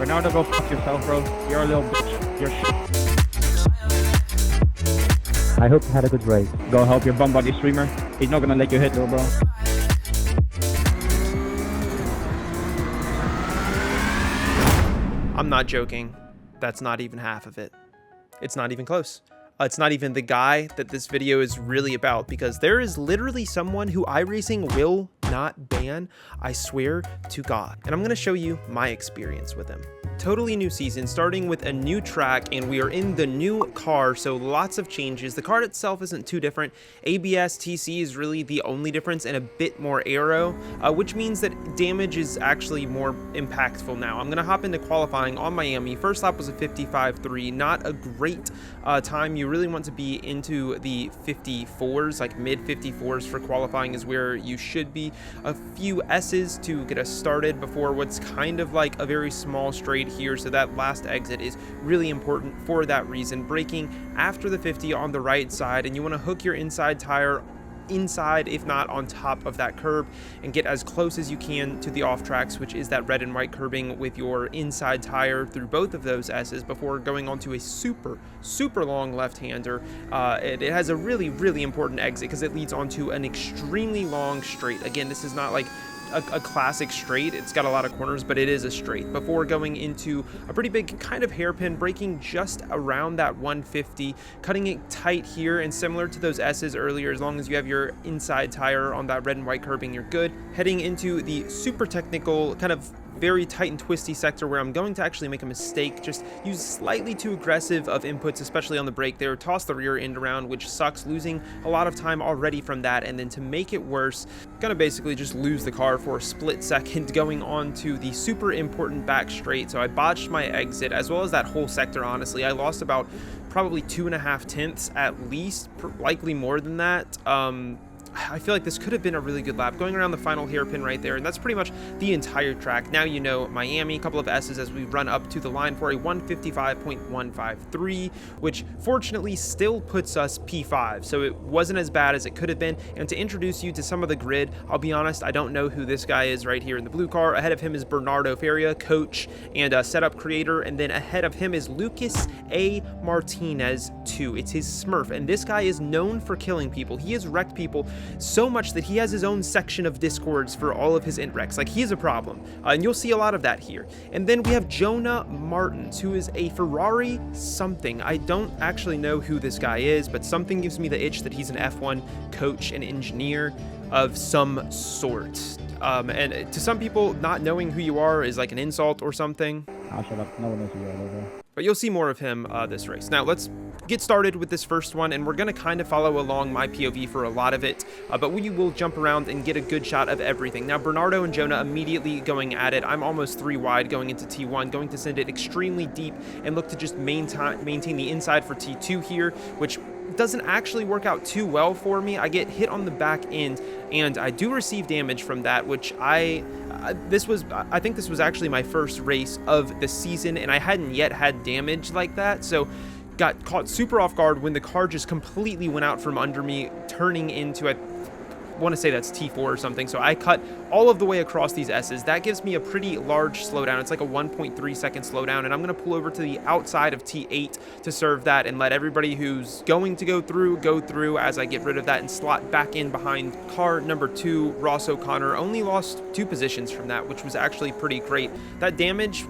Bernardo, go fuck yourself, bro. You're a little bitch. You're shit. I hope you had a good race. Go help your bum body streamer. He's not gonna let you hit, though, bro. I'm not joking. That's not even half of it. It's not even close. It's not even the guy that this video is really about, because there is literally someone who iRacing will not ban, I swear to God. And I'm gonna show you my experience with him. Totally new season, starting with a new track, and we are in the new car, so lots of changes. The car itself isn't too different. ABS TC is really the only difference, and a bit more aero, which means that damage is actually more impactful now. I'm gonna hop into qualifying on Miami. First lap was a 55.3, not a great time. You really want to be into the 54s, like mid 54s for qualifying is where you should be. A few S's to get us started before what's kind of like a very small straight here, so that last exit is really important for that reason. Braking after the 50 on the right side, and you want to hook your inside tire inside, if not on top of that curb, and get as close as you can to the off tracks, which is that red and white curbing, with your inside tire through both of those S's before going onto a super long left-hander. It has a really important exit because it leads onto an extremely long straight. Again, this is not like a classic straight. It's got a lot of corners, but it is a straight before going into a pretty big kind of hairpin, braking just around that 150, cutting it tight here, and similar to those S's earlier, as long as you have your inside tire on that red and white curbing, you're good. Heading into the super technical, kind of very tight and twisty sector where I'm going to actually make a mistake, just use slightly too aggressive of inputs, especially on the brake there, toss the rear end around, which sucks, losing a lot of time already from that. And then to make it worse, gonna basically just lose the car for a split second going on to the super important back straight. So I botched my exit as well as that whole sector. Honestly, I lost about probably 2.5 tenths at least, likely more than that. I feel like this could have been a really good lap going around the final hairpin right there, and that's pretty much the entire track. Now you know Miami, a couple of S's as we run up to the line for a 155.153, which fortunately still puts us P5, so it wasn't as bad as it could have been. And to introduce you to some of the grid, I'll be honest, I don't know who this guy is right here in the blue car. Ahead of him is BERNARDO, FARIA, coach and setup creator, and then ahead of him is Lucas A. Martinez 2. It's his Smurf, and this guy is known for killing people. He has wrecked people so much that he has his own section of discords for all of his int wrecks. Like, he is a problem, and you'll see a lot of that here. And then we have Jonah Martins, who is a Ferrari something. I don't actually know who this guy is, but something gives me the itch that he's an F1 coach and engineer of some sort. And to some people, not knowing who you are is like an insult or something. I'll shut up. No one knows who you are, over. But you'll see more of him this race. Now let's get started with this first one, and we're going to kind of follow along my POV for a lot of it, but we will jump around and get a good shot of everything. Now Bernardo and Jonah immediately going at it. I'm almost 3 wide going into T1, going to send it extremely deep and look to just maintain the inside for T2 here, which doesn't actually work out too well for me. I get hit on the back end, and I do receive damage from that, which I think this was actually my first race of the season, and I hadn't yet had damage like that, so got caught super off guard when the car just completely went out from under me, turning into, I want to say that's T4 or something. So I cut all of the way across these S's. That gives me a pretty large slowdown. It's like a 1.3 second slowdown, and I'm going to pull over to the outside of T8 to serve that and let everybody who's going to go through as I get rid of that and slot back in behind car number 2, Ross O'Connor. Only lost 2 positions from that, which was actually pretty great. That damage,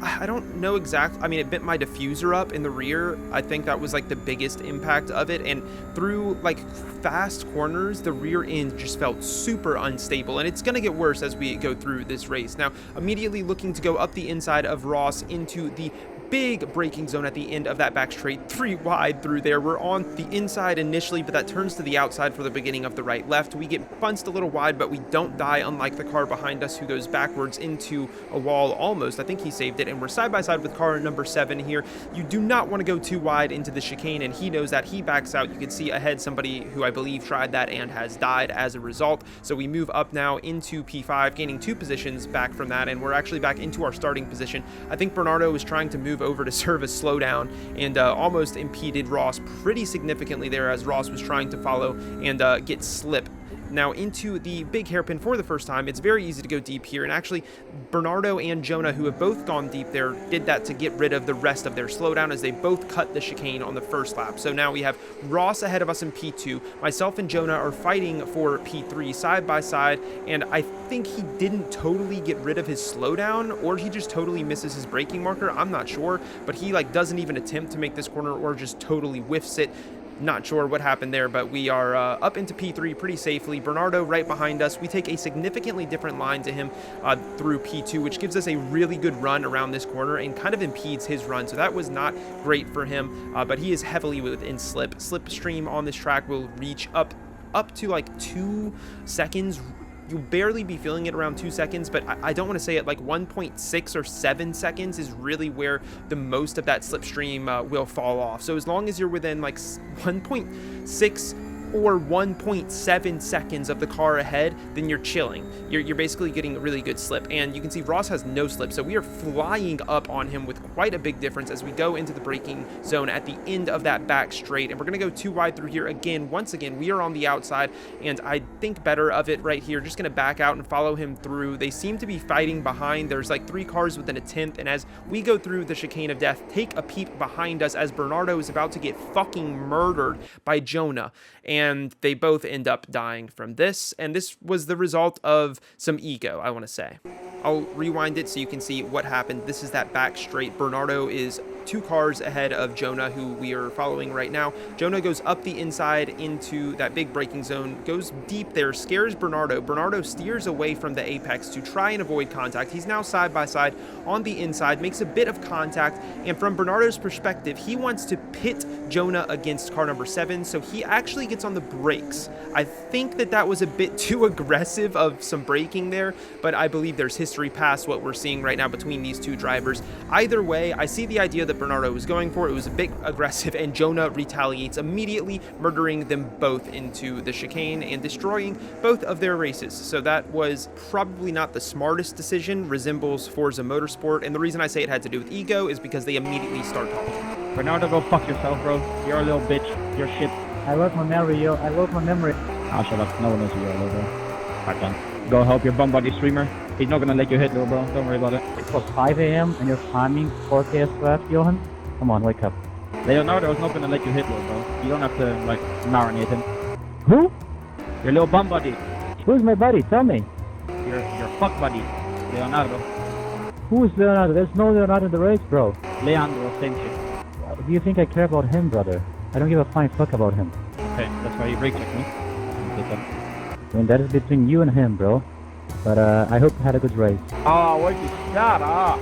I don't know exactly. I mean, it bent my diffuser up in the rear. I think that was like the biggest impact of it. And through like fast corners, the rear end just felt super unstable. And it's going to get worse as we go through this race. Now, immediately looking to go up the inside of Ross into the big braking zone at the end of that back straight, 3 wide through there. We're on the inside initially, but that turns to the outside for the beginning of the right left. We get bunched a little wide, but we don't die, unlike the car behind us who goes backwards into a wall almost. I think he saved it, and we're side by side with car number 7 here. You do not want to go too wide into the chicane, and he knows that. He backs out. You can see ahead somebody who I believe tried that and has died as a result. So we move up now into P5, gaining 2 positions back from that, and we're actually back into our starting position. I think Bernardo was trying to move over to serve a slowdown and almost impeded Ross pretty significantly there as Ross was trying to follow and get slip now into the big hairpin for the first time. It's very easy to go deep here, and actually Bernardo and Jonah, who have both gone deep there, did that to get rid of the rest of their slowdown as they both cut the chicane on the first lap. So now we have Ross ahead of us in P2. Myself and Jonah are fighting for P3 side by side, and I think he didn't totally get rid of his slowdown, or he just totally misses his braking marker. I'm not sure, but he like doesn't even attempt to make this corner or just totally whiffs it. Not sure what happened there, but we are up into P3 pretty safely. Bernardo right behind us. We take a significantly different line to him through P2, which gives us a really good run around this corner and kind of impedes his run. So that was not great for him, but he is heavily within slip. Slipstream on this track will reach up to like 2 seconds. You'll barely be feeling it around 2 seconds, but I don't want to say it, like 1.6 or 7 seconds is really where the most of that slipstream will fall off. So as long as you're within like 1.6 or 1.7 seconds of the car ahead, then you're chilling. You're basically getting a really good slip, and you can see Ross has no slip, so we are flying up on him with quite a big difference as we go into the braking zone at the end of that back straight, and we're gonna go too wide through here again. Once again, we are on the outside, and I think better of it right here. Just gonna back out and follow him through. They seem to be fighting behind. There's like 3 cars within a tenth, and as we go through the chicane of death, take a peep behind us as Bernardo is about to get fucking murdered by Jonah, and they both end up dying from this, and this was the result of some ego, I want to say. I'll rewind it so you can see what happened. This is that back straight. Bernardo is 2 cars ahead of Jonah, who we are following right now. Jonah goes up the inside into that big braking zone, goes deep there, scares Bernardo. Bernardo steers away from the apex to try and avoid contact. He's now side by side on the inside, makes a bit of contact, and from Bernardo's perspective, he wants to pit Jonah against car number 7, so he actually gets on the brakes. I think that was a bit too aggressive of some braking there, but I believe there's history past what we're seeing right now between these 2 drivers. Either way, I see the idea that Bernardo was going for. It was a bit aggressive, and Jonah retaliates immediately, murdering them both into the chicane and destroying both of their races. So that was probably not the smartest decision. Resembles Forza Motorsport, and the reason I say it had to do with ego is because they immediately start talking. Bernardo, go fuck yourself, bro. You're a little bitch. You're shit. I love my memory, yo. I love my memory. Ah, shut up. No one knows who you are, little bro. Alright, done. Go help your bum buddy streamer. He's not gonna let you hit, little bro. Don't worry about it. It was 5 a.m. and you're timing 4K left, Johan. Come on, wake up. Leonardo is not gonna let you hit, little bro. You don't have to, like, marinate him. Who? Your little bum buddy. Who's my buddy? Tell me. Your fuck buddy. Leonardo. Who is Leonardo? There's no Leonardo in the race, bro. Leandro, same shit. Do you think I care about him, brother? I don't give a flying fuck about him. Okay, that's why you brake check me. I mean, that is between you and him, bro. But I hope you had a good race. Oh, would you shut up?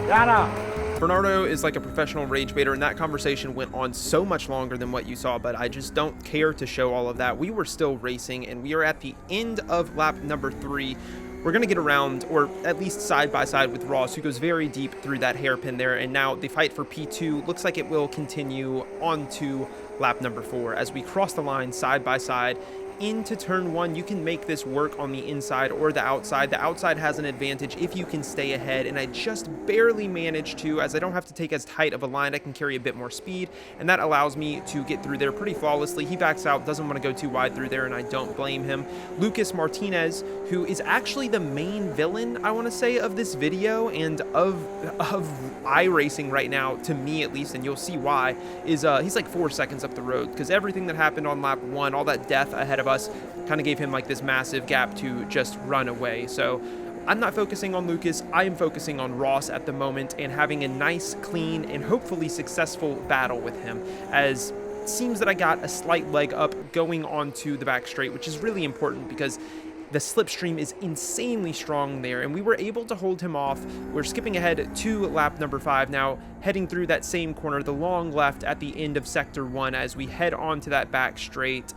Shut up! Bernardo is like a professional rage baiter, and that conversation went on so much longer than what you saw, but I just don't care to show all of that. We were still racing, and we are at the end of lap number 3. We're going to get around, or at least side by side with Ross, who goes very deep through that hairpin there, and now the fight for P2 looks like it will continue on to lap number 4 as we cross the line side by side into turn 1. You can make this work on the inside or the outside. The outside has an advantage if you can stay ahead, and I just barely managed to, as I don't have to take as tight of a line. I can carry a bit more speed, and that allows me to get through there pretty flawlessly. He backs out, doesn't want to go too wide through there, and I don't blame him. Lucas Martinez, who is actually the main villain, I want to say, of this video and of iRacing right now, to me at least, and you'll see why, is he's like 4 seconds up the road, because everything that happened on lap 1, all that death ahead of us, kind of gave him like this massive gap to just run away. So I'm not focusing on Lucas. I am focusing on Ross at the moment and having a nice, clean, and hopefully successful battle with him, as it seems that I got a slight leg up going onto the back straight, which is really important because the slipstream is insanely strong there, and we were able to hold him off. We're skipping ahead to lap number 5 now, heading through that same corner, the long left at the end of sector 1 as we head on to that back straight.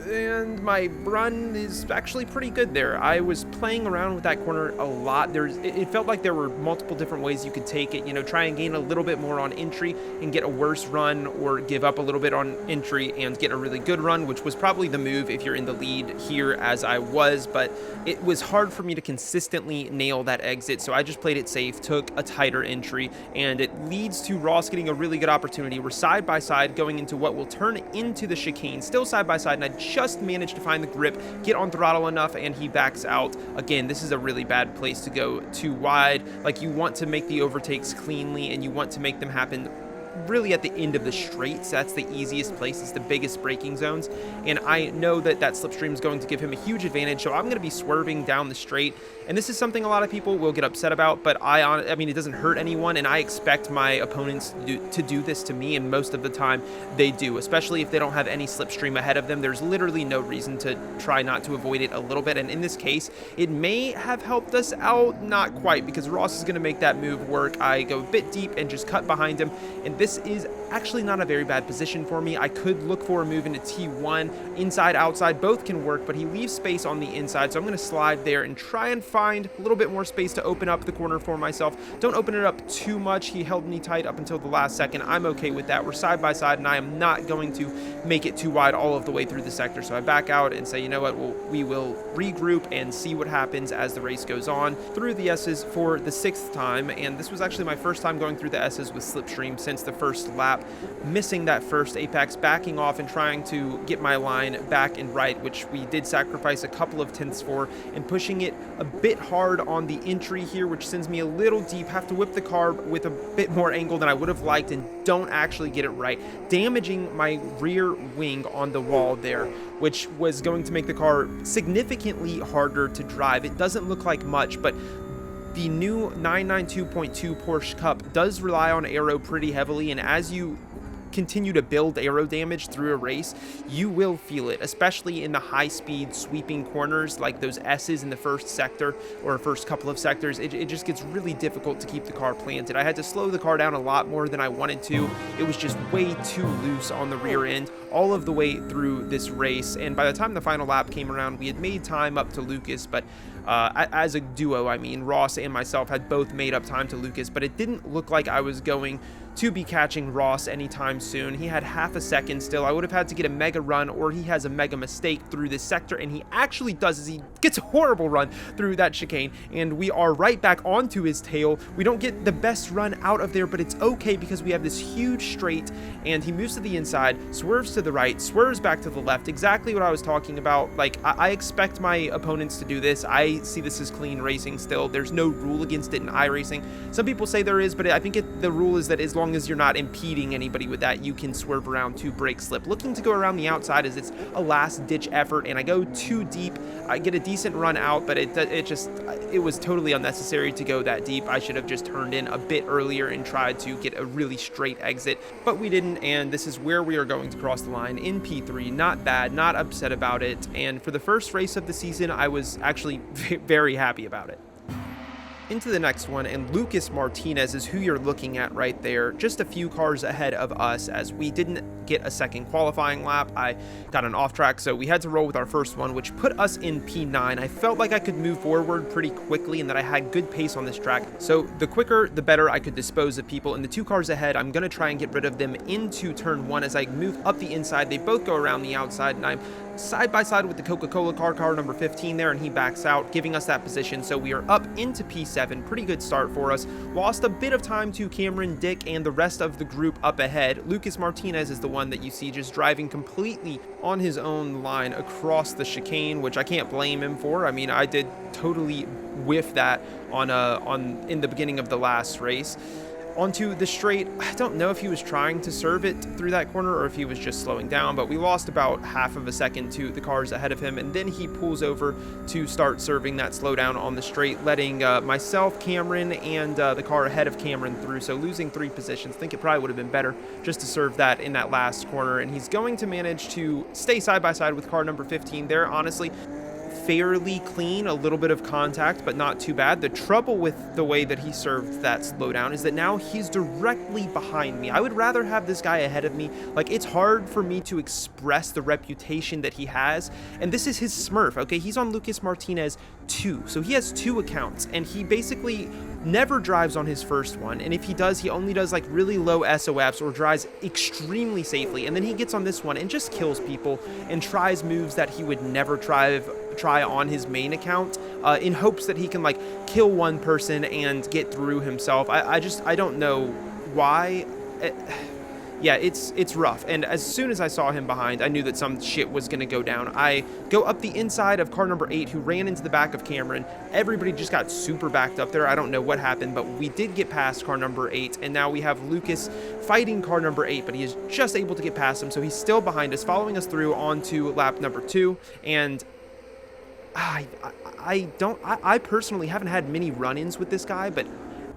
And my run is actually pretty good there. I was playing around with that corner a lot. It felt like there were multiple different ways you could take it, you know, try and gain a little bit more on entry and get a worse run, or give up a little bit on entry and get a really good run, which was probably the move if you're in the lead here, as I was, but it was hard for me to consistently nail that exit, so I just played it safe, took a tighter entry, and it leads to Ross getting a really good opportunity. We're side by side going into what will turn into the chicane, still side by side, and I just manage to find the grip, get on throttle enough, and he backs out. Again, this is a really bad place to go too wide. Like, you want to make the overtakes cleanly, and you want to make them happen really at the end of the straights. That's the easiest place. It's the biggest braking zones, and I know that that slipstream is going to give him a huge advantage, so I'm going to be swerving down the straight, and this is something a lot of people will get upset about, but I mean, it doesn't hurt anyone, and I expect my opponents to do this to me, and most of the time they do, especially if they don't have any slipstream ahead of them. There's literally no reason to try not to avoid it a little bit, and in this case, it may have helped us out, not quite, because Ross is going to make that move work. I go a bit deep and just cut behind him, and this is actually not a very bad position for me. I could look for a move into T1, inside, outside, both can work, but he leaves space on the inside, so I'm going to slide there and try and find a little bit more space to open up the corner for myself. Don't open it up too much. He held me tight up until the last second. I'm okay with that. We're side by side, and I am not going to make it too wide all of the way through the sector, so I back out and say, you know what, we will regroup and see what happens as the race goes on. Through the S's for the 6th time, and this was actually my first time going through the S's with slipstream since the first lap, missing that first apex, backing off and trying to get my line back and right, which we did sacrifice a couple of tenths for, and pushing it a bit hard on the entry here, which sends me a little deep, have to whip the car with a bit more angle than I would have liked, and don't actually get it right, damaging my rear wing on the wall there, which was going to make the car significantly harder to drive. It doesn't look like much, but the new 992.2 Porsche Cup does rely on aero pretty heavily, and as you continue to build aero damage through a race, you will feel it, especially in the high-speed sweeping corners like those S's in the first sector or first couple of sectors. It just gets really difficult to keep the car planted. I had to slow the car down a lot more than I wanted to. It was just way too loose on the rear end all of the way through this race, and by the time the final lap came around, we had made time up to Lucas, but as a duo, I mean, Ross and myself had both made up time to Lucas, but it didn't look like I was going to be catching Ross anytime soon. He had half a second still. I would have had to get a mega run, or he has a mega mistake through this sector, and he actually does, is he gets a horrible run through that chicane, and we are right back onto his tail. We don't get the best run out of there, but it's okay because we have this huge straight, and he moves to the inside, swerves to the right, swerves back to the left, exactly what I was talking about. Like, I expect my opponents to do this. I see this as clean racing still. There's no rule against it in iRacing. Some people say there is, but I think the rule is that as long as you're not impeding anybody with that, you can swerve around to brake slip. Looking to go around the outside as it's a last ditch effort, and I go too deep. I get a decent run out, but it was totally unnecessary to go that deep. I should have just turned in a bit earlier and tried to get a really straight exit, but we didn't, and this is where we are going to cross the line in P3. Not bad, not upset about it, and for the first race of the season, I was actually very happy about it. Into the next one, and Lucas Martinez is who you're looking at right there, just a few cars ahead of us, as we didn't get a second qualifying lap. I got an off track, so we had to roll with our first one, which put us in P9. I felt like I could move forward pretty quickly and that I had good pace on this track, so the quicker the better I could dispose of people. And the two cars ahead, I'm going to try and get rid of them into turn 1 as I move up the inside. They both go around the outside, and I'm side by side with the Coca-Cola car number 15 there, and he backs out, giving us that position. So we are up into P7. Pretty good start for us. Lost a bit of time to Cameron, Dick, and the rest of the group up ahead. Lucas Martinez is the one that you see just driving completely on his own line across the chicane, which I can't blame him for. I mean, I did totally whiff that in the beginning of the last race. Onto the straight, I don't know if he was trying to serve it through that corner or if he was just slowing down, but we lost about half of a second to the cars ahead of him, and then he pulls over to start serving that slowdown on the straight, letting myself, Cameron, and the car ahead of Cameron through, so losing 3 positions. I think it probably would have been better just to serve that in that last corner, and he's going to manage to stay side by side with car number 15 there. Honestly, fairly clean, a little bit of contact, but not too bad. The trouble with the way that he served that slowdown is that now he's directly behind me. I would rather have this guy ahead of me. Like, it's hard for me to express the reputation that he has, and this is his Smurf, okay? He's on Lucas Martinez 2, so he has 2 accounts, and he basically never drives on his first one, and if he does, he only does like really low SOFs or drives extremely safely, and then he gets on this one and just kills people and tries moves that he would never try on his main account in hopes that he can like kill one person and get through himself. I don't know why. yeah, it's rough. And as soon as I saw him behind, I knew that some shit was going to go down. I go up the inside of car number 8, who ran into the back of Cameron. Everybody just got super backed up there. I don't know what happened, but we did get past car number 8, and now we have Lucas fighting car number 8, but he is just able to get past him, so he's still behind us, following us through onto lap number 2. And I personally haven't had many run-ins with this guy, but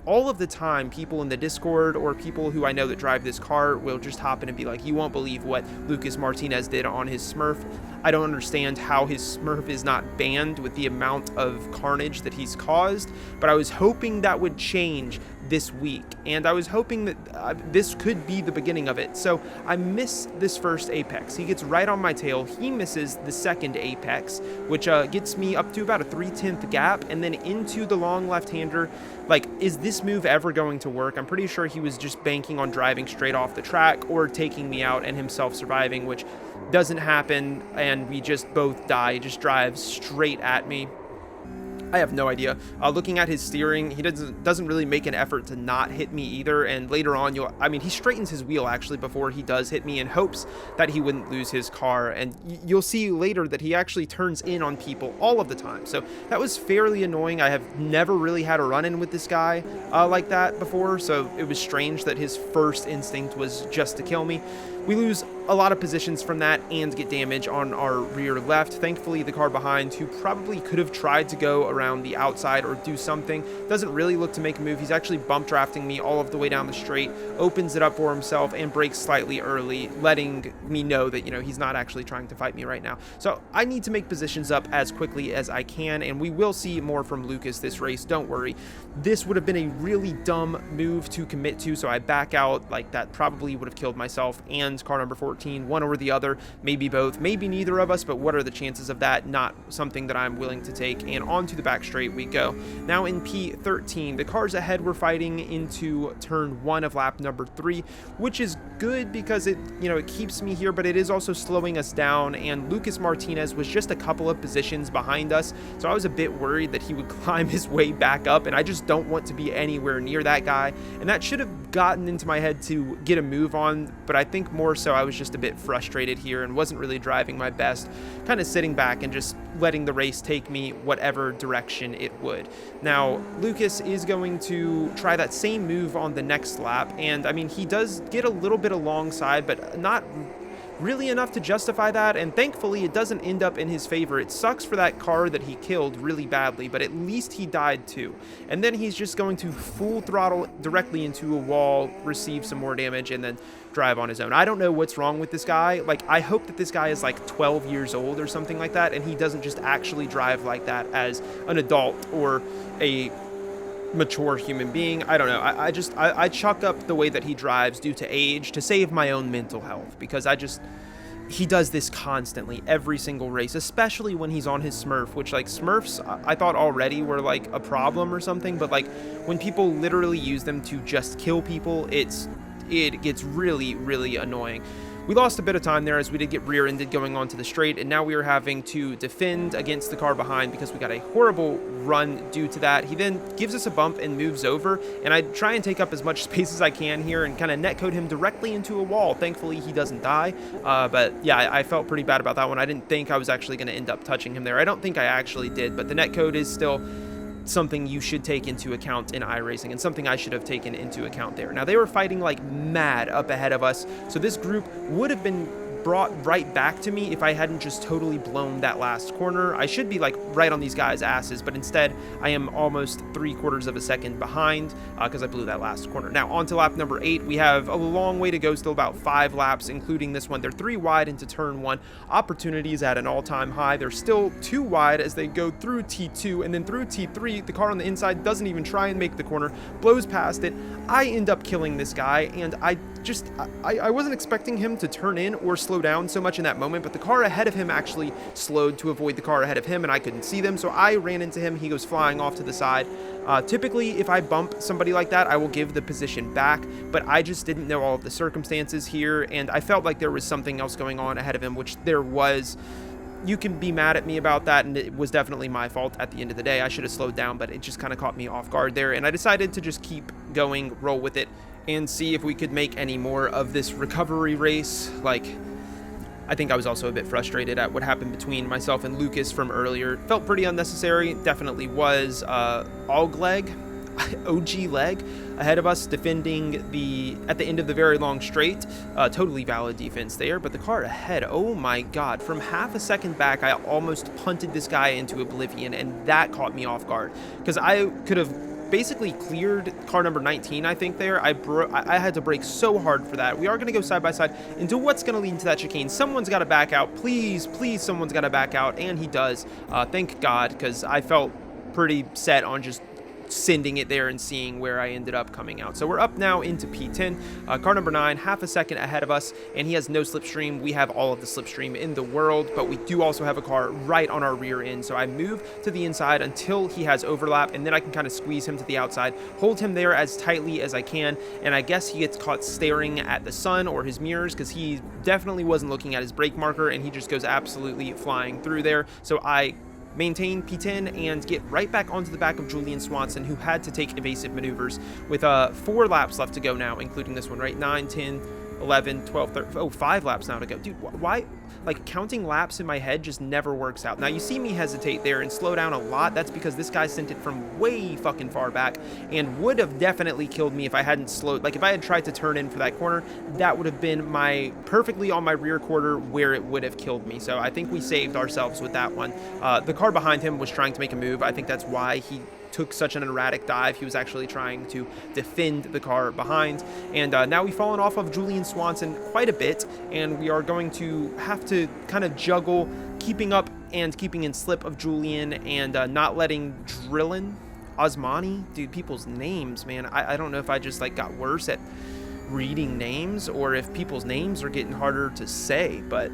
all of the time, people in the Discord or people who I know that drive this car will just hop in and be like, you won't believe what Lucas Martinez did on his Smurf. I don't understand how his Smurf is not banned with the amount of carnage that he's caused, but I was hoping that would change this week, and I was hoping that this could be the beginning of it. So I miss this first apex. He gets right on my tail. He misses the second apex, which gets me up to about a 3/10 gap, and then into the long left-hander. Like, is this move ever going to work? I'm pretty sure he was just banking on driving straight off the track or taking me out and himself surviving, which doesn't happen, and we just both die. He just drives straight at me. I have no idea. Looking at his steering, he doesn't really make an effort to not hit me either. And later on, he straightens his wheel actually before he does hit me in hopes that he wouldn't lose his car. And you'll see later that he actually turns in on people all of the time. So that was fairly annoying. I have never really had a run-in with this guy like that before. So it was strange that his first instinct was just to kill me. We lose a lot of positions from that and get damage on our rear left. Thankfully, the car behind, who probably could have tried to go around the outside or do something, doesn't really look to make a move. He's actually bump drafting me all of the way down the straight, opens it up for himself, and brakes slightly early, letting me know that, he's not actually trying to fight me right now. So I need to make positions up as quickly as I can, and we will see more from Lucas this race, don't worry. This would have been a really dumb move to commit to, so I back out. Like, that probably would have killed myself and car number 14, one or the other, maybe both, maybe neither of us, but what are the chances of that? Not something that I'm willing to take, and onto the back straight we go. Now in P13, the cars ahead were fighting into turn 1 of lap number 3, which is good because it keeps me here, but it is also slowing us down, and Lucas Martinez was just a couple of positions behind us, so I was a bit worried that he would climb his way back up, and I just don't want to be anywhere near that guy, and that should have gotten into my head to get a move on, but I think more so I was just a bit frustrated here and wasn't really driving my best, kind of sitting back and just letting the race take me whatever direction it would. Now, Lucas is going to try that same move on the next lap, and he does get a little bit alongside, but not really enough to justify that, and thankfully it doesn't end up in his favor. It sucks for that car that he killed really badly, but at least he died too. And then he's just going to full throttle directly into a wall, receive some more damage, and then drive on his own. I don't know what's wrong with this guy. Like, I hope that this guy is like 12 years old or something like that, and he doesn't just actually drive like that as an adult or a mature human being. I don't know. I chalk up the way that he drives due to age to save my own mental health, because he does this constantly every single race, especially when he's on his Smurf, which, like, Smurfs I thought already were like a problem or something, but like when people literally use them to just kill people, it gets really, really annoying. We lost a bit of time there as we did get rear-ended going onto the straight, and now we are having to defend against the car behind because we got a horrible run due to that. He then gives us a bump and moves over, and I try and take up as much space as I can here and kind of netcode him directly into a wall. Thankfully, he doesn't die, but yeah, I felt pretty bad about that one. I didn't think I was actually going to end up touching him there. I don't think I actually did, but the netcode is still something you should take into account in iRacing, and something I should have taken into account there. Now, they were fighting like mad up ahead of us, so this group would have been brought right back to me if I hadn't just totally blown that last corner. I should be like right on these guys' asses, but instead I am almost 3/4 of a second behind because I blew that last corner. Now on to lap number 8. We have a long way to go, still about 5 laps, including this one. They're 3 wide into turn 1. Opportunities at an all-time high. They're still 2 wide as they go through T2, and then through T3. The car on the inside doesn't even try and make the corner, blows past it. I end up killing this guy, and I wasn't expecting him to turn in or slow down so much in that moment, but the car ahead of him actually slowed to avoid the car ahead of him, and I couldn't see them, so I ran into him. He goes flying off to the side. Typically, if I bump somebody like that, I will give the position back, but I just didn't know all of the circumstances here, and I felt like there was something else going on ahead of him, which there was. You can be mad at me about that, and it was definitely my fault at the end of the day. I should have slowed down, but it just kind of caught me off guard there, and I decided to just keep going, roll with it, and see if we could make any more of this recovery race. Like, I think I was also a bit frustrated at what happened between myself and Lucas from earlier. Felt pretty unnecessary, definitely was. OG leg ahead of us defending at the end of the very long straight. Totally valid defense there, but the car ahead, oh my god, from half a second back I almost punted this guy into oblivion, and that caught me off guard because I could have basically cleared car number 19, I think there. I had to brake so hard for that. We are going to go side by side into what's going to lead into that chicane. Someone's got to back out. Please, please, someone's got to back out, and he does. Thank God, because I felt pretty set on just sending it there and seeing where I ended up coming out. So we're up now into P10. Car number 9, half a second ahead of us, and he has no slipstream. We have all of the slipstream in the world, but we do also have a car right on our rear end. So I move to the inside until he has overlap, and then I can kind of squeeze him to the outside, hold him there as tightly as I can, and I guess he gets caught staring at the sun or his mirrors because he definitely wasn't looking at his brake marker, and he just goes absolutely flying through there. So I maintain P10 and get right back onto the back of Julian Swanson, who had to take evasive maneuvers with 4 laps left to go now, including this one, right? 9, 10, 11, 12, 13, 5 laps now to go. Dude, why? Like, counting laps in my head just never works out. Now, you see me hesitate there and slow down a lot. That's because this guy sent it from way fucking far back and would have definitely killed me if I hadn't slowed. Like, if I had tried to turn in for that corner, that would have been perfectly on my rear quarter where it would have killed me. So I think we saved ourselves with that one. The car behind him was trying to make a move. I think that's why he took such an erratic dive. He was actually trying to defend the car behind, and now we've fallen off of Julian Swanson quite a bit, and we are going to have to kind of juggle keeping up and keeping in slip of Julian and not letting Osmani, dude, people's names, man. I don't know if I just like got worse at reading names or if people's names are getting harder to say, but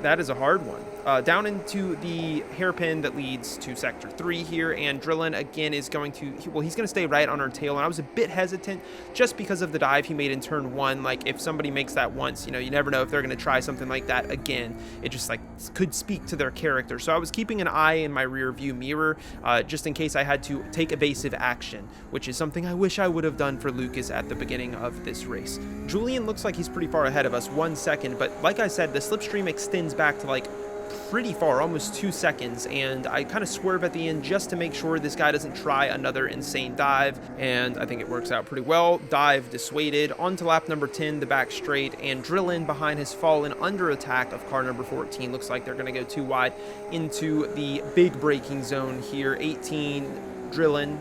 that is a hard one. Down into the hairpin that leads to sector 3 here, and Drillin again is going to, well, he's going to stay right on our tail, and I was a bit hesitant just because of the dive he made in turn 1. Like, if somebody makes that once, you know, you never know if they're going to try something like that again. It just like could speak to their character. So I was keeping an eye in my rear view mirror just in case I had to take evasive action, which is something I wish I would have done for Lucas at the beginning of this race. Julian looks like he's pretty far ahead of us, 1 second, but like I said, the slipstream extends back to like pretty far, almost 2 seconds, and I kind of swerve at the end just to make sure this guy doesn't try another insane dive, and I think it works out pretty well. Dive dissuaded, on to lap number 10, the back straight, and Drillin behind has fallen under attack of car number 14. Looks like they're going to go too wide into the big braking zone here. 18, Drillin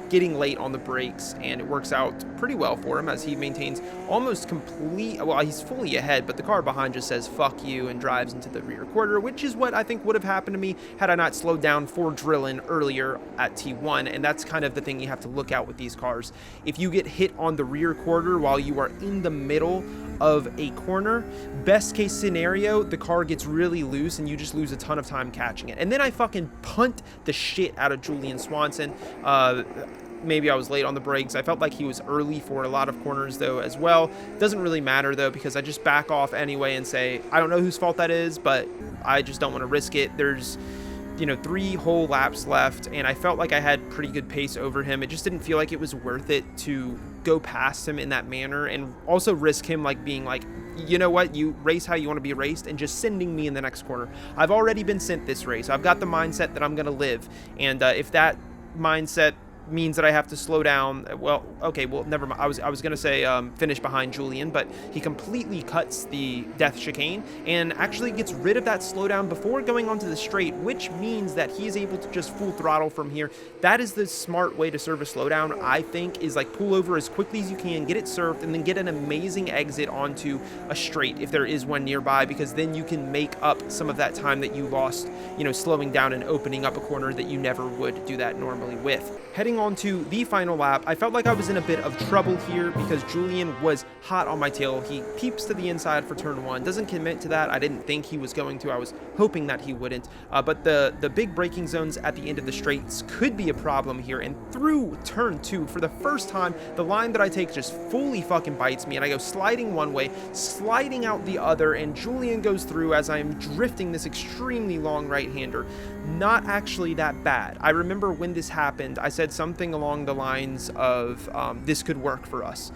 getting late on the brakes, and it works out pretty well for him as he maintains almost complete, well, he's fully ahead, but the car behind just says fuck you and drives into the rear quarter, which is what I think would have happened to me had I not slowed down for Drillin earlier at T1. And that's kind of the thing you have to look out with these cars. If you get hit on the rear quarter while you are in the middle of a corner, best case scenario, the car gets really loose and you just lose a ton of time catching it. And then I fucking punt the shit out of Julian Swanson. Maybe I was late on the brakes. I felt like he was early for a lot of corners though as well. Doesn't really matter though, because I just back off anyway and say, I don't know whose fault that is, but I just don't want to risk it. There's, you know, 3 whole laps left, and I felt like I had pretty good pace over him. It just didn't feel like it was worth it to go past him in that manner and also risk him like being like, you know what, you race how you want to be raced and just sending me in the next corner. I've already been sent this race. I've got the mindset that I'm going to live, and if that mindset means that I have to slow down, well, okay, well, never mind. I was gonna say finish behind Julian, but he completely cuts the death chicane and actually gets rid of that slowdown before going onto the straight, which means that he is able to just full throttle from here. That is the smart way to serve a slowdown, I think, is like pull over as quickly as you can, get it served, and then get an amazing exit onto a straight if there is one nearby, because then you can make up some of that time that you lost, you know, slowing down and opening up a corner that you never would do that normally with. Heading on to the final lap, I felt like I was in a bit of trouble here because Julian was hot on my tail. He peeps to the inside for turn 1, doesn't commit to that. I didn't think he was going to. I was hoping that he wouldn't. But the big braking zones at the end of the straights could be a problem here. And through turn 2, for the first time, the line that I take just fully fucking bites me, and I go sliding one way, sliding out the other, and Julian goes through as I am drifting this extremely long right-hander. Not actually that bad. I remember when this happened, I said something something along the lines of this could work for us.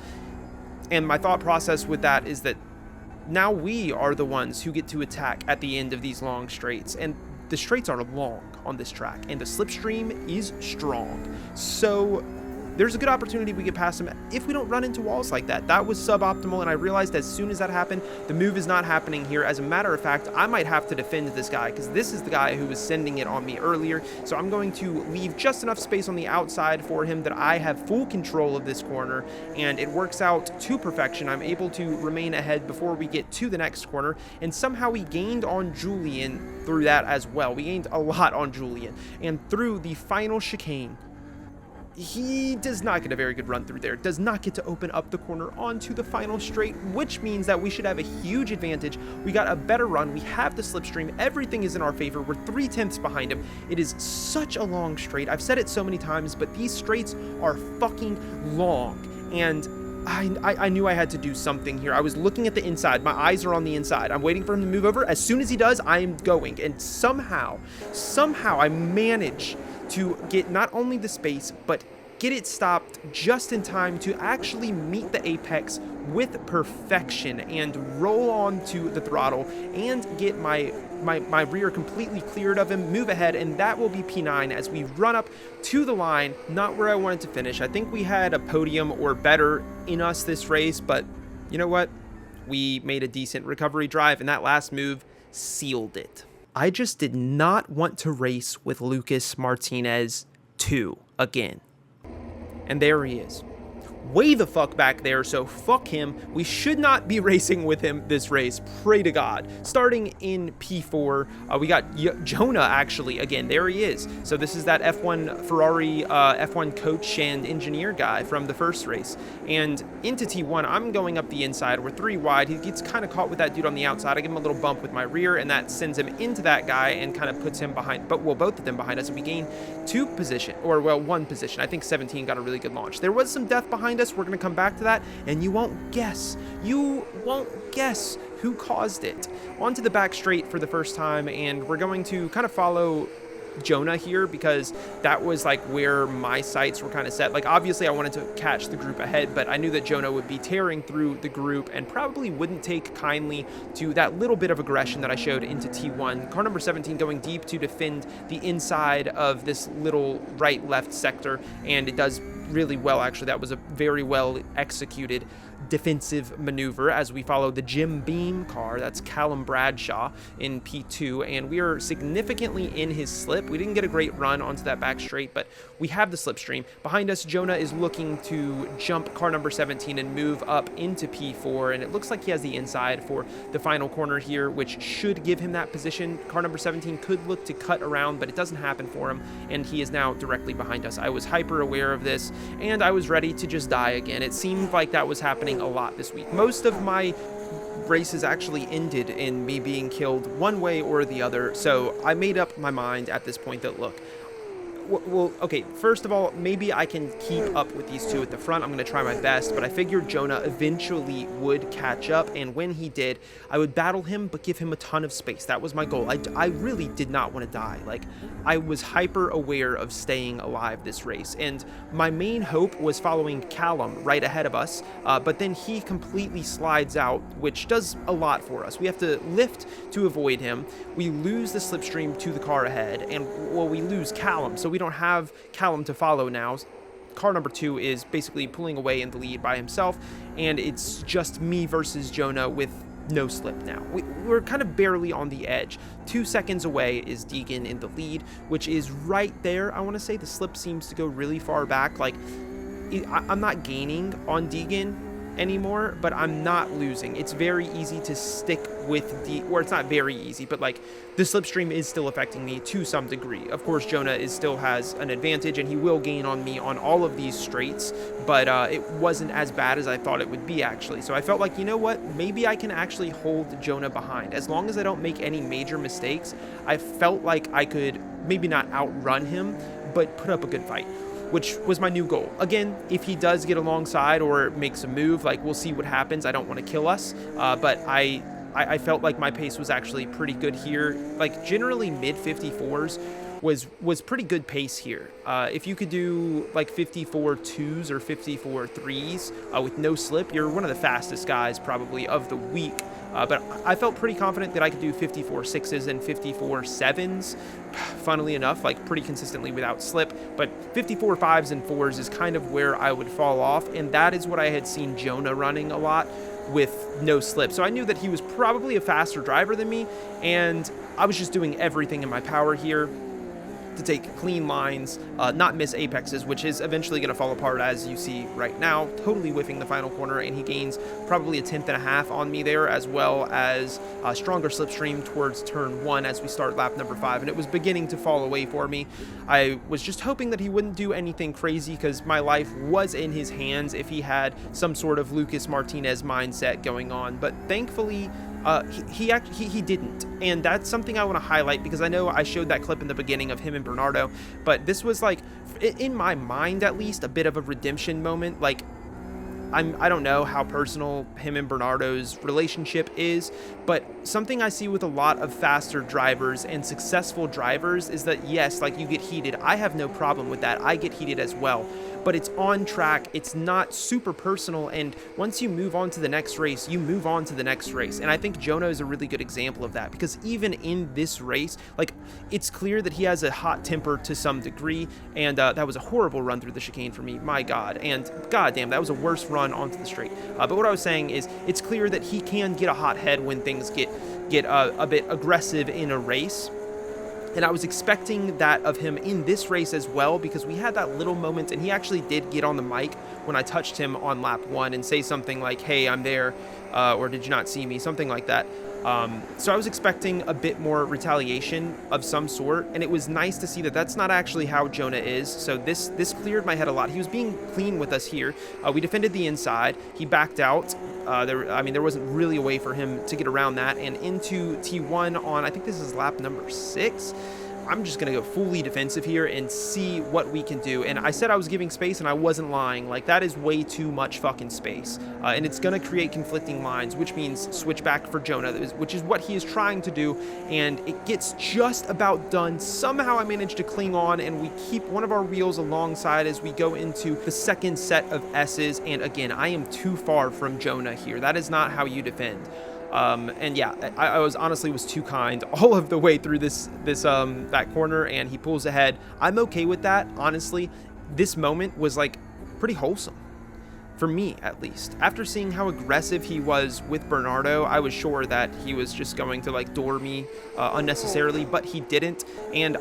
And my thought process with that is that now we are the ones who get to attack at the end of these long straights. And the straights are long on this track, and the slipstream is strong. So there's a good opportunity we could pass him if we don't run into walls like that. That was suboptimal, and I realized as soon as that happened, the move is not happening here. As a matter of fact, I might have to defend this guy because this is the guy who was sending it on me earlier. So I'm going to leave just enough space on the outside for him that I have full control of this corner, and it works out to perfection. I'm able to remain ahead before we get to the next corner, and somehow we gained on Julian through that as well. We gained a lot on Julian, and through the final chicane, he does not get a very good run through there, does not get to open up the corner onto the final straight, which means that we should have a huge advantage. We got a better run, we have the slipstream, everything is in our favor, we're 3/10 behind him. It is such a long straight. I've said it so many times, but these straights are fucking long, and I knew I had to do something here. I was looking at the inside. My eyes are on the inside. I'm waiting for him to move over. As soon as he does, I am going. And somehow I manage to get not only the space, but get it stopped just in time to actually meet the apex with perfection and roll onto the throttle and get my rear completely cleared of him, move ahead, and that will be P9 as we run up to the line. Not where I wanted to finish. I think we had a podium or better in us this race, but you know what? We made a decent recovery drive, and that last move sealed it. I just did not want to race with Lucas Martinez 2 again. And there he is. Way the fuck back there, so fuck him. We should not be racing with him this race. Pray to God. Starting in P4, we got Jonah, actually. Again, there he is. So this is that F1 Ferrari F1 coach and engineer guy from the first race. And into T1, I'm going up the inside. We're 3 wide. He gets kind of caught with that dude on the outside. I give him a little bump with my rear, and that sends him into that guy and kind of puts him behind, both of them behind us. We gain 2 position, or well, 1 position. I think 17 got a really good launch. There was some death behind us. We're going to come back to that, and you won't guess who caused it. Onto the back straight for the first time, and we're going to kind of follow Jonah here because that was like where my sights were kind of set. Like, obviously I wanted to catch the group ahead, but I knew that Jonah would be tearing through the group and probably wouldn't take kindly to that little bit of aggression that I showed into T1. Car number 17 going deep to defend the inside of this little right-left sector, and it does really well. Actually, that was a very well executed defensive maneuver as we follow the Jim Beam car. That's Callum Bradshaw in P2, and we are significantly in his slip. We didn't get a great run onto that back straight, but we have the slipstream. Behind us, Jonah is looking to jump car number 17 and move up into P4, and it looks like he has the inside for the final corner here, which should give him that position. Car number 17 could look to cut around, but it doesn't happen for him, and he is now directly behind us. I was hyper aware of this, and I was ready to just die again. It seemed like that was happening a lot this week. Most of my races actually ended in me being killed one way or the other, so I made up my mind at this point that, look, well, okay, first of all, maybe I can keep up with these two at the front. I'm going to try my best, but I figured Jonah eventually would catch up, and when he did, I would battle him, but give him a ton of space. That was my goal. I really did not want to die. Like, I was hyper aware of staying alive this race, and my main hope was following Callum right ahead of us, but then he completely slides out, which does a lot for us. We have to lift to avoid him. We lose the slipstream to the car ahead, and, well, we lose Callum, so we don't have Callum to follow now. Car number 2 is basically pulling away in the lead by himself, and it's just me versus Jonah with no slip now. We're kind of barely on the edge. 2 seconds away is Deegan in the lead, which is right there. I want to say the slip seems to go really far back. Like, I'm not gaining on Deegan anymore, but I'm not losing. It's very easy to stick with or it's not very easy, but like the slipstream is still affecting me to some degree. Of course, Jonah still has an advantage, and he will gain on me on all of these straights, but it wasn't as bad as I thought it would be, actually. So I felt like, you know what, maybe I can actually hold Jonah behind. As long as I don't make any major mistakes, I felt like I could maybe not outrun him, but put up a good fight, which was my new goal. Again, if he does get alongside or makes a move, like, we'll see what happens. I don't want to kill us, but I felt like my pace was actually pretty good here. Like, generally mid 54s was pretty good pace here. If you could do like 54.2s or 54.3s with no slip, you're one of the fastest guys probably of the week. But I felt pretty confident that I could do 54.6s and 54.7s, funnily enough, like pretty consistently without slip. But 54.5s and 4s is kind of where I would fall off, and that is what I had seen Jonah running a lot with no slip. So I knew that he was probably a faster driver than me, and I was just doing everything in my power here to take clean lines, not miss apexes, which is eventually going to fall apart as you see right now, totally whiffing the final corner, and he gains probably a 10th on me there, as well as a stronger slipstream towards turn 1 as we start lap number 5, and it was beginning to fall away for me. I was just hoping that he wouldn't do anything crazy because my life was in his hands if he had some sort of Lucas Martinez mindset going on, but thankfully he didn't, and that's something I want to highlight because I know I showed that clip in the beginning of him and Bernardo, but this was like, in my mind at least, a bit of a redemption moment. Like, I don't know how personal him and Bernardo's relationship is, but something I see with a lot of faster drivers and successful drivers is that, yes, like, you get heated. I have no problem with that. I get heated as well, but it's on track. It's not super personal, and once you move on to the next race, you move on to the next race. And I think Jonah is a really good example of that, because even in this race, like, it's clear that he has a hot temper to some degree, and that was a horrible run through the chicane for me, my God, and goddamn, that was a worse run onto the straight. But what I was saying is, it's clear that he can get a hot head when things get a bit aggressive in a race. And I was expecting that of him in this race as well, because we had that little moment, and he actually did get on the mic when I touched him on lap 1 and say something like, "Hey, I'm there," or "Did you not see me?" Something like that. So I was expecting a bit more retaliation of some sort, and it was nice to see that that's not actually how Jonah is. So this cleared my head a lot. He was being clean with us here. We defended the inside. He backed out. There wasn't really a way for him to get around that, and into T1 on, I think this is lap number 6. I'm just going to go fully defensive here and see what we can do. And I said I was giving space, and I wasn't lying. Like, that is way too much fucking space. And it's going to create conflicting lines, which means switch back for Jonah, which is what he is trying to do. And it gets just about done. Somehow I managed to cling on, and we keep one of our wheels alongside as we go into the second set of S's. And again, I am too far from Jonah here. That is not how you defend. And yeah, I was honestly too kind all of the way through that corner, and he pulls ahead. I'm okay with that, honestly. This moment was like pretty wholesome for me, at least. After seeing how aggressive he was with Bernardo, I was sure that he was just going to like door me unnecessarily, but he didn't, and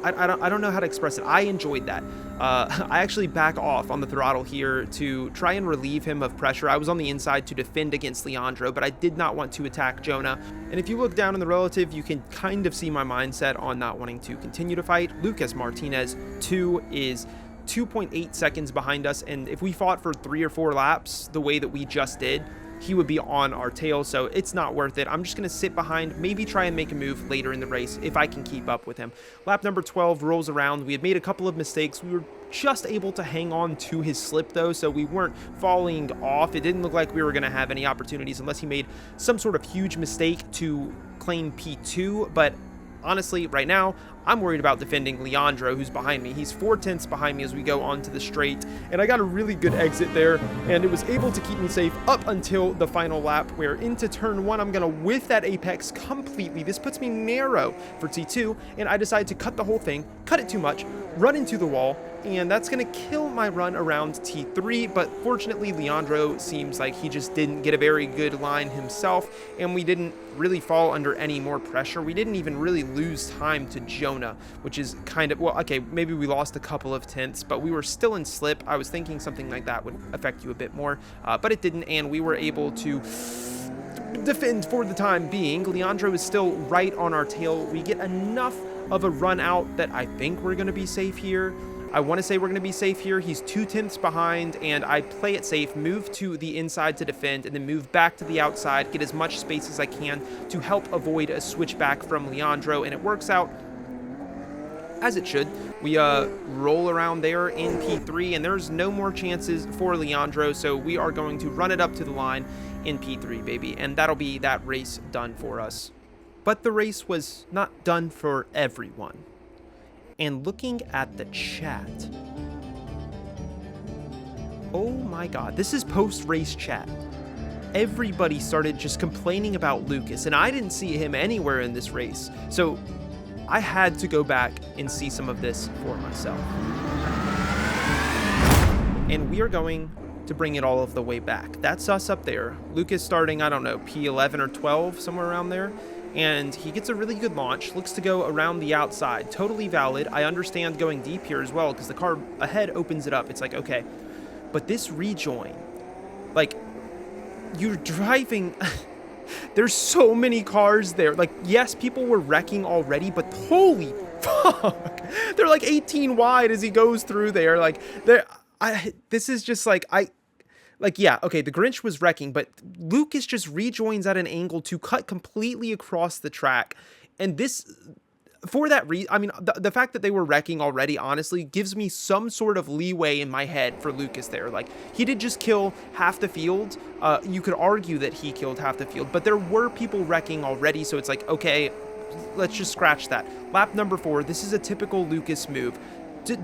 I don't know how to express it. I enjoyed that. I actually back off on the throttle here to try and relieve him of pressure. I was on the inside to defend against Leandro, but I did not want to attack Jonah. And if you look down in the relative, you can kind of see my mindset on not wanting to continue to fight. Lucas Martinez 2 is 2.8 seconds behind us, and if we fought for 3 or 4 laps the way that we just did, he would be on our tail, so it's not worth it. I'm just going to sit behind, maybe try and make a move later in the race if I can keep up with him. Lap number 12 rolls around. We had made a couple of mistakes. We were just able to hang on to his slip, though, so we weren't falling off. It didn't look like we were going to have any opportunities unless he made some sort of huge mistake to claim P2, but honestly, right now, I'm worried about defending Leandro, who's behind me. He's 4/10 behind me as we go onto the straight, and I got a really good exit there, and it was able to keep me safe up until the final lap, where into turn 1, I'm going to whiff that apex completely. This puts me narrow for T2, and I decide to cut the whole thing, cut it too much, run into the wall, and that's going to kill my run around T3, but fortunately, Leandro seems like he just didn't get a very good line himself, and we didn't really fall under any more pressure. We didn't even really lose time to Jonah, which is kind of, well, okay, maybe we lost a couple of tenths, but we were still in slip. I was thinking something like that would affect you a bit more, but it didn't, and we were able to defend for the time being. Leandro is still right on our tail. We get enough of a run out that I think we're going to be safe here. I want to say we're going to be safe here. He's 2/10 behind, and I play it safe, move to the inside to defend, and then move back to the outside, get as much space as I can to help avoid a switchback from Leandro, and it works out as it should. We roll around there in P3, and there's no more chances for Leandro, so we are going to run it up to the line in P3, baby, and that'll be that race done for us. But the race was not done for everyone. and looking at the chat. Oh my god, this is post-race chat. Everybody started just complaining about Lucas, and I didn't see him anywhere in this race. So I had to go back and see some of this for myself. And we are going to bring it all of the way back. That's us up there. Lucas starting, I don't know, P11 or 12, somewhere around there. And he gets a really good launch, looks to go around the outside. Totally valid. I understand going deep here as well, because the car ahead opens it up. It's like, okay. But this rejoin, like, you're driving... There's so many cars there. Like, yes, people were wrecking already, but holy fuck. They're like 18 wide as he goes through there. Like, this is just like, yeah, okay, the Grinch was wrecking, but Lucas just rejoins at an angle to cut completely across the track. And this, for that reason, I mean, the fact that they were wrecking already, honestly, gives me some sort of leeway in my head for Lucas there. Like, he did just kill half the field. You could argue that he killed half the field, but there were people wrecking already, so it's like, okay, let's just scratch that. Lap number 4, this is a typical Lucas move.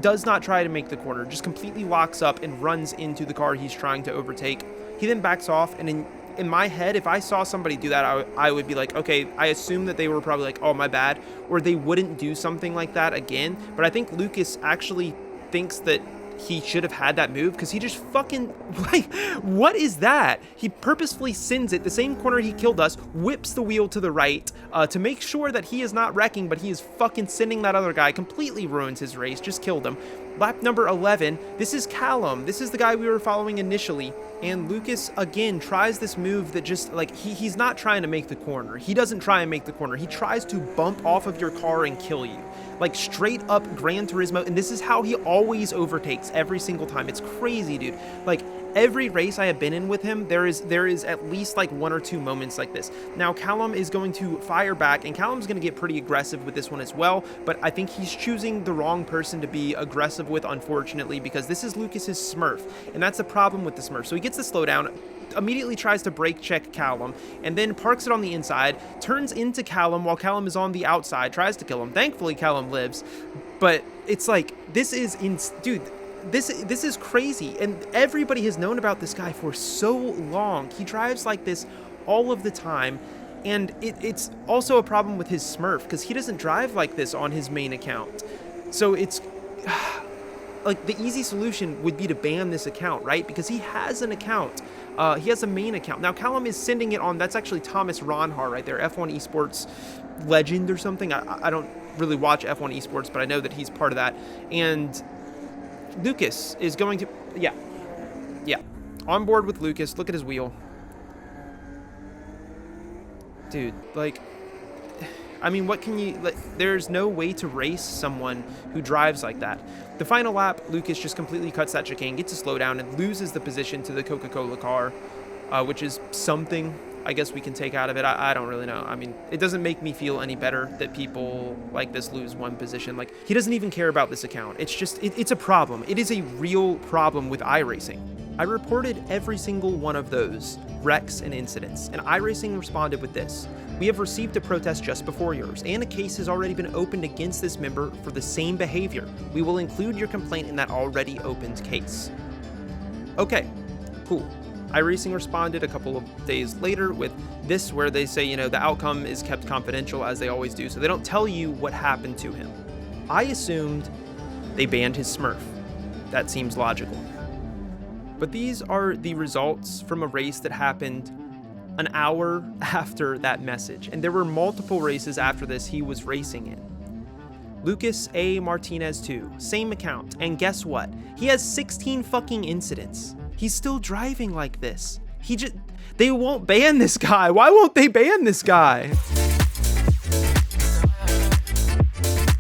Does not try to make the corner, just completely locks up and runs into the car he's trying to overtake. He then backs off, and in my head, if I saw somebody do that, I would be like, okay, I assume that they were probably like, oh, my bad, or they wouldn't do something like that again. But I think Lucas actually thinks that he should have had that move, because he just fucking, like, what is that? He purposefully sends it the same corner he killed us, whips the wheel to the right to make sure that he is not wrecking, but he is fucking sending that other guy, completely ruins his race, just killed him. Lap number 11, this is Callum. This is the guy we were following initially. And Lucas, again, tries this move that just, like, he's not trying to make the corner. He doesn't try and make the corner. He tries to bump off of your car and kill you. Like, straight up Gran Turismo. And this is how he always overtakes every single time. It's crazy, dude. Like, every race I have been in with him, there is at least, like, 1 or 2 moments like this. Now, Callum is going to fire back, and Callum's going to get pretty aggressive with this one as well. But I think he's choosing the wrong person to be aggressive with, unfortunately, because this is Lucas's Smurf. And that's the problem with the Smurf. So he gets the slowdown, immediately tries to brake check Callum, and then parks it on the inside, turns into Callum while Callum is on the outside, tries to kill him. Thankfully, Callum lives, but it's like, this is, dude, this is crazy, and everybody has known about this guy for so long. He drives like this all of the time, and it's also a problem with his Smurf, because he doesn't drive like this on his main account. So it's... like, the easy solution would be to ban this account, right? Because he has an account. He has a main account. Now, Callum is sending it on, that's actually Thomas Ronhar right there, F1 Esports legend or something. I don't really watch F1 Esports, but I know that he's part of that. And Lucas is going to, yeah, on board with Lucas. Look at his wheel. Dude, like, I mean, what can you, like, there's no way to race someone who drives like that. The final lap, Lucas just completely cuts that chicane, gets a slowdown, and loses the position to the Coca-Cola car, which is something I guess we can take out of it. I don't really know. I mean, it doesn't make me feel any better that people like this lose one position. Like, he doesn't even care about this account. It's just, it's a problem. It is a real problem with iRacing. I reported every single one of those wrecks and incidents, and iRacing responded with this. We have received a protest just before yours, and a case has already been opened against this member for the same behavior. We will include your complaint in that already opened case. Okay, cool. iRacing responded a couple of days later with this, where they say, you know, the outcome is kept confidential, as they always do, so they don't tell you what happened to him. I assumed they banned his Smurf. That seems logical. But these are the results from a race that happened an hour after that message, and there were multiple races after this he was racing in. Lucas A. Martinez 2, same account, and guess what? He has 16 fucking incidents. He's still driving like this. They won't ban this guy. Why won't they ban this guy?